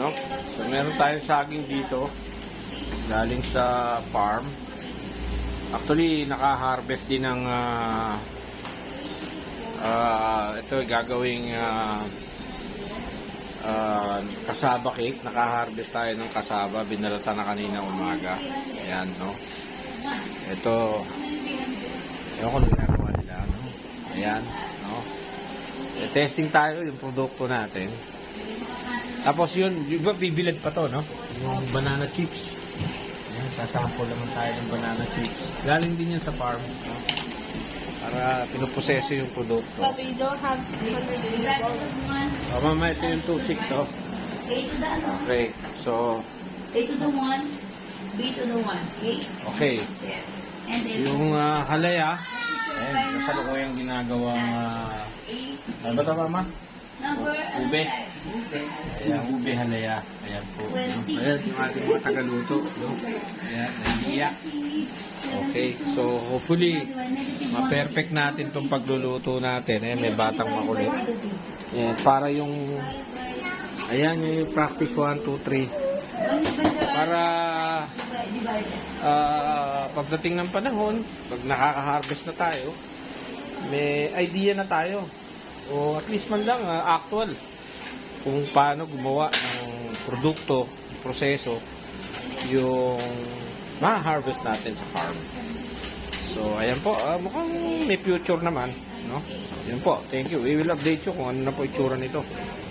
no? So, meron tayong saging dito. Galing sa farm. Actually, naka-harvest din ng ito gagawing kasaba cake. Naka-harvest tayo ng kasaba. Binalata na kanina umaga. Ayan, no? Ito, ewan ko nagagawa nila, no? Ayan, no? Testing tayo yung produkto natin. Tapos yun, yung bibilad pa to, no? Yung banana chips. Ayan, sasample naman tayo ng banana chips. Galing din yan sa farm, no? Para pinuproseso yung produkto. But we don't have 600. O, mama, ito yung 2.6, oh. A to the ano? Okay, so, A to the 1, B to the 1. okay. And then, Yung halaya, ayan, kasalukuyang ginagawang, ano ba ito, mama? number, Ube. Ayan, ube halaya. Ayan po. Ayan, yung ating mga tagaluto. No? Ayan, nahiya. Okay, so hopefully, ma-perfect natin itong pagluluto natin. Ayan, may batang makulit. Ayan, para yung, ayan, yung practice 1, 2, 3. Para pagdating ng panahon, pag nakaka-harvest na tayo, may idea na tayo. O at least man lang actual kung paano gumawa ng produkto, proseso yung ma-harvest natin sa farm. So ayan po, mukhang may future naman, no? So, yun po, thank you. We will update you kung ano na po itsura nito.